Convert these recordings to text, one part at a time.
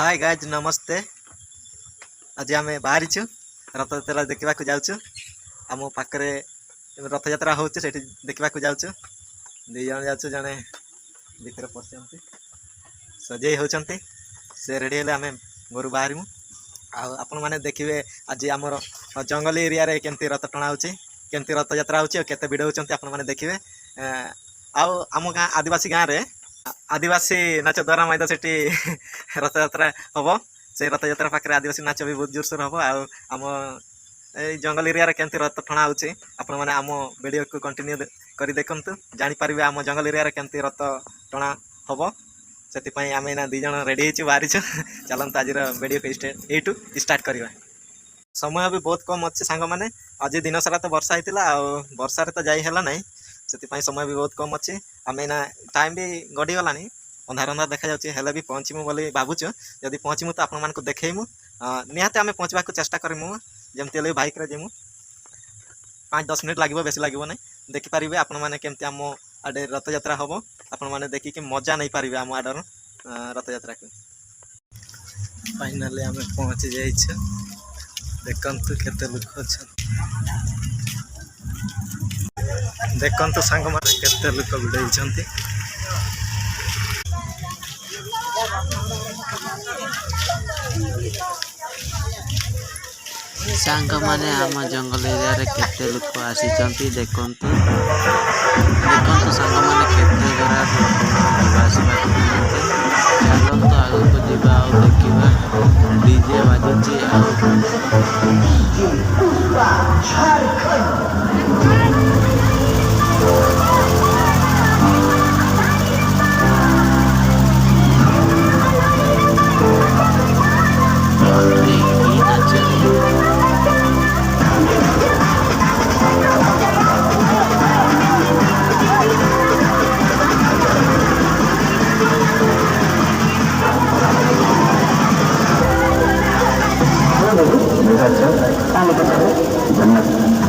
Hi guys नमस्ते। आज आम बाहरी रथ यात्रा देखा जाऊँ। आम पाखे रथ यात्रा हो देखा जाऊँ। दी जन जाऊँ जड़े भर पशुंट सजे होती से रेडी हेल्ले आम घर बाहर आपण मैंने देखिए आज आमर जंगली एरिया रे केमती रथ टणा होमती रथ यात्रा होते भिड़ होती आपने देखिए। आम गाँ आदिवासी गाँव में आदिवासी नाच द्वारा मैदा से रथ यात्रा हम से रथ यात्रा पाखे आदिवासी नाच भी बहुत जोरसोर हम आम जंगल एरिया रे केमती रथ टणा हो आपण मैंने आम वीडियो को कंटिन्यू कर देखु जानीपर आम जंगल एरिया रे केमती रथ टणा हम से आम ना दी जन रेडी हो बाहरी चलते आज वीडियो को यू स्टार्ट करवा। समय भी बहुत कम अच्छे सांग मैंने आज दिन सारा तो वर्षा होता वर्षा तो जाई है ना से समय भी बहुत कम अच्छे आम ना टाइम भी गड़ी गला अंधार अंधार देखा जाए भी पहुँचमु बोली भावुँ जदि पहुँचमु तो आपण मानक देखेमु निहाती आम पहुँचवा चेष्टा करमु जमती बाइक रे जीमु 5-10 मिनट लगे बेसी लगे ना देखिपारे आपण मैंने केमती आम आडे रथ यात्रा हम आपण मैंने देखिकी मजा नहीं पारे आम आडर रथ यात्रा को। फाइनाली आम पहुँची जाइए देखु केते लोक अच्छा देखु सांग मैंने केते लोक भिड़े सांग माने आम जंगल एरिया रे केते लोक आसी देखंतु देखंतु सांग माने केते जरा चलंतु आगु को जीवा आ देखिबा डीजे बाजुची Gracias.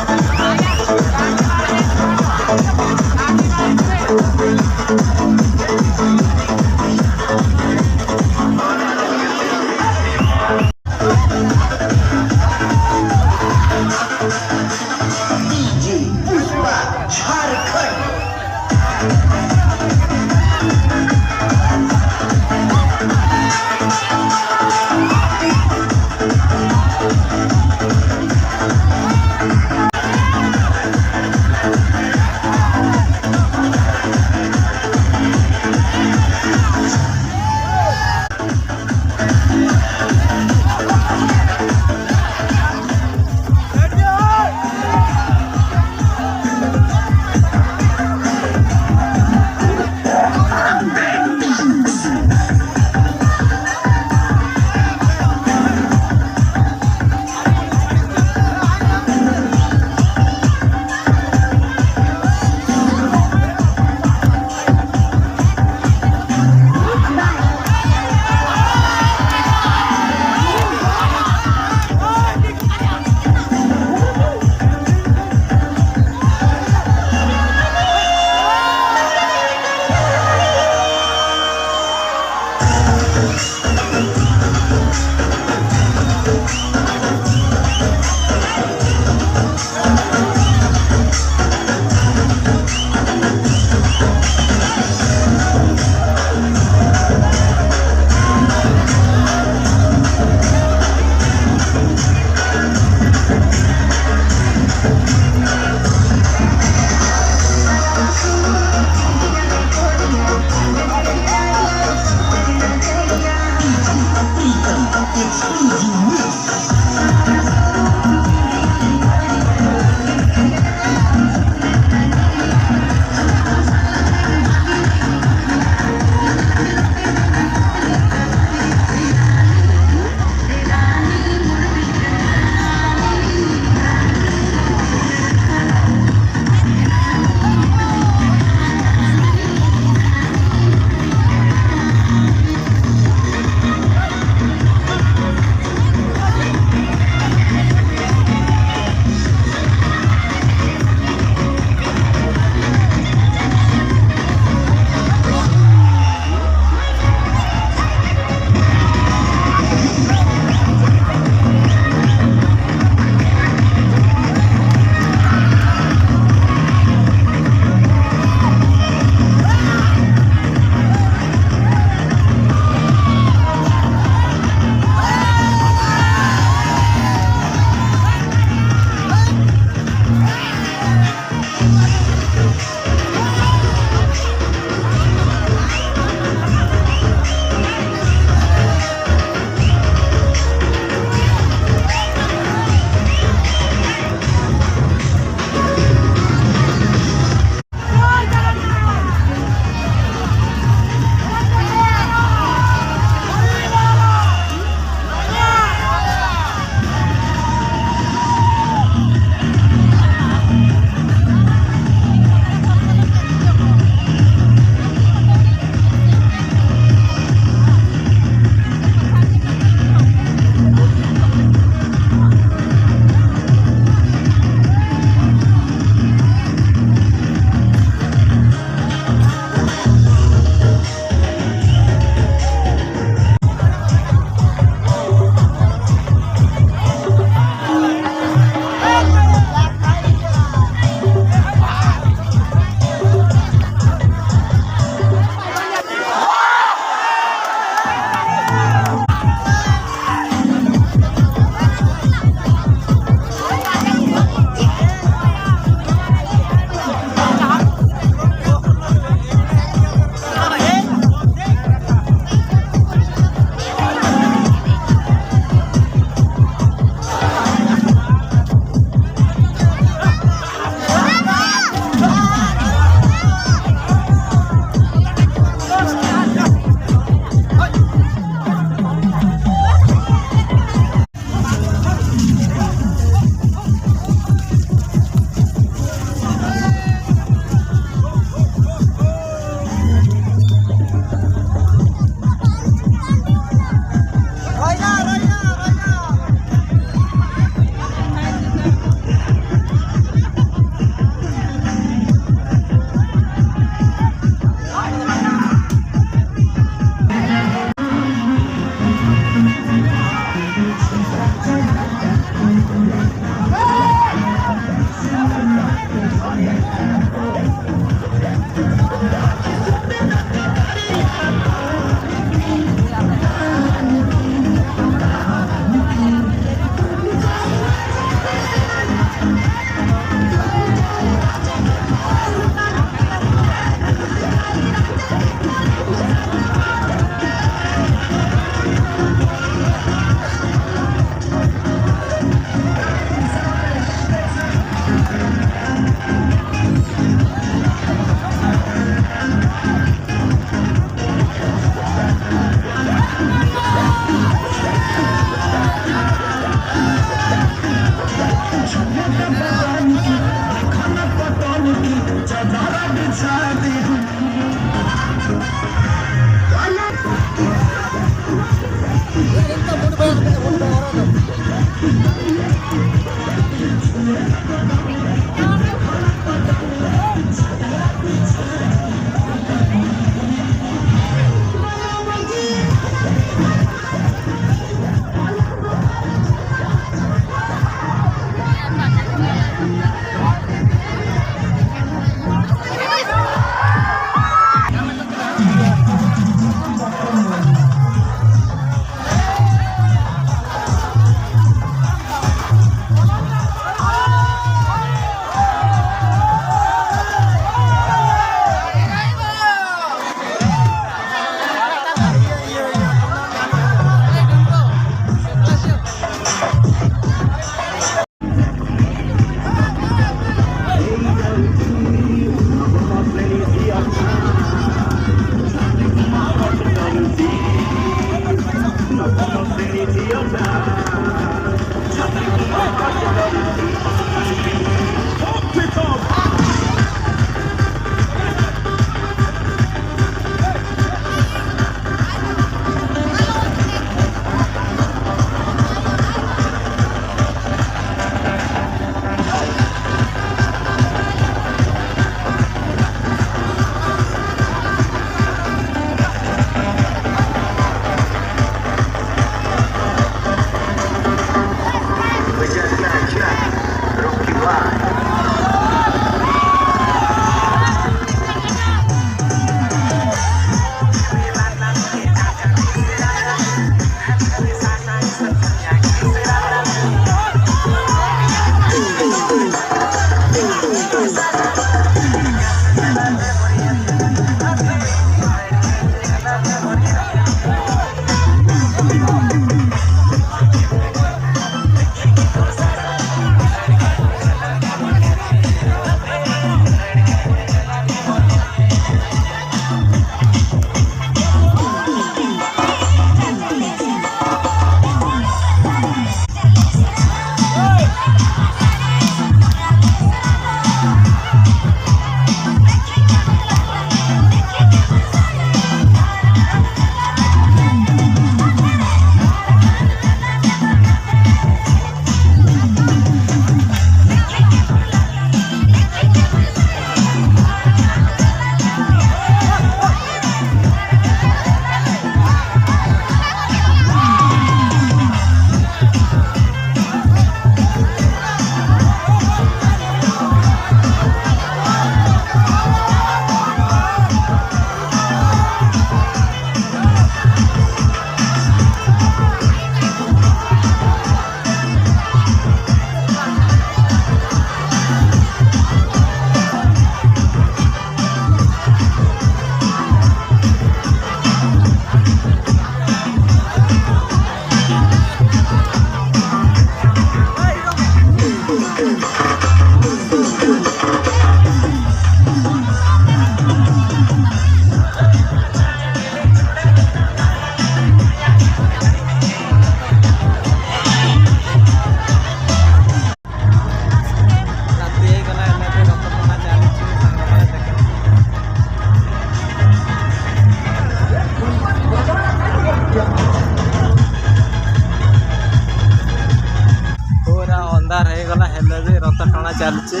ଚାଲିଛି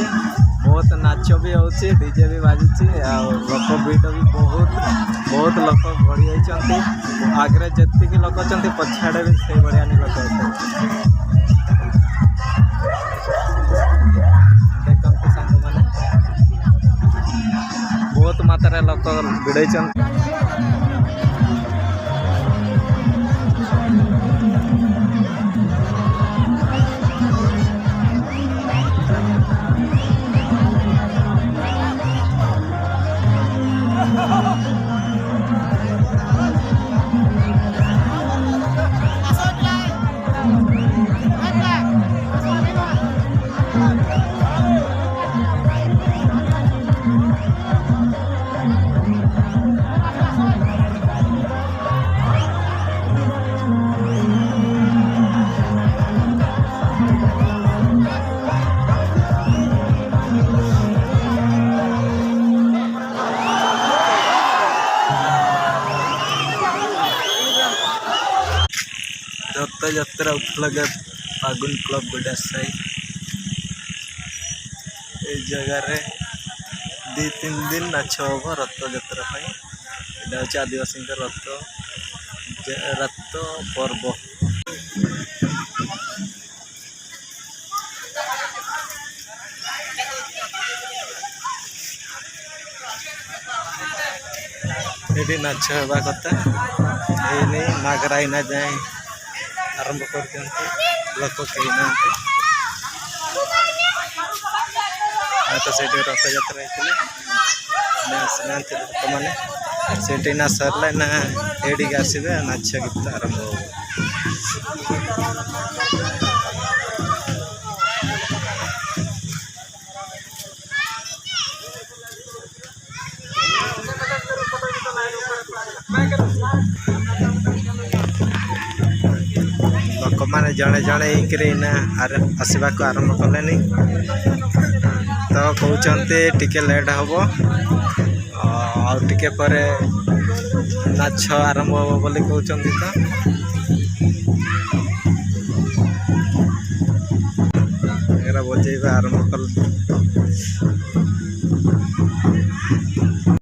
ବହୁତ ନାଚ ବି ହେଉଛି ଡିଜେ ବି ବାଜୁଛି ଆଉ ଲୋକ ଭିଡ଼ ବି ବହୁତ ଲୋକ ଗଡ଼ି ଯାଇଛନ୍ତି ଆଗରେ ଯେତିକି ଲୋକ ଅଛନ୍ତି ପଛଆଡ଼େ ବି ସେଇଭଳିଆ ଲୋକ ଅଛନ୍ତି ଦେଖନ୍ତୁ ସାଙ୍ଗମାନେ ବହୁତ ମାତ୍ରାରେ ଲୋକ ଭିଡ଼େଇଛନ୍ତି ଯାତ୍ରା ଉପଲକ୍ଷେ ପାଗୁନ କ୍ଲବ ଗୋଡାସାହି এই ଜାଗାରେ 2-3 ଦିନ ନାଚ ହବ ରଥଯାତ୍ରା ପାଇଁ। ଏଇଟା ହେଉଛି ଆଦିବାସୀଙ୍କ ରଥ ପର୍ବ। ଏଠି ନାଚ ହେବା କଥା ଏଇନେ ନାଗରାଇନା ଯାଏ ଆରମ୍ଭ କରୁଛନ୍ତି ଲୋକ କେହି ନାହାନ୍ତି। ତ ସେଇଠି ରଥଯାତ୍ରା ହେଇଥିଲେ ଆସିନାହାନ୍ତି ଲୋକମାନେ। ସେଇଠି ନା ସରିଲା ନା ଏଇଠିକି ଆସିବେ ନାଚ ଗୀତ ଆରମ୍ଭ ହବ। ଲୋକମାନେ ଜଣେ ଜଣେ ହେଇକିରି ନା ଆସିବାକୁ ଆରମ୍ଭ କଲେନି। ତ କହୁଛନ୍ତି ଟିକେ ଲେଟ୍ ହବ, ଆଉ ଟିକେ ପରେ ନାଚ ଆରମ୍ଭ ହବ ବୋଲି କହୁଛନ୍ତି। ତ ବଜେଇବା ଆରମ୍ଭ କଲେ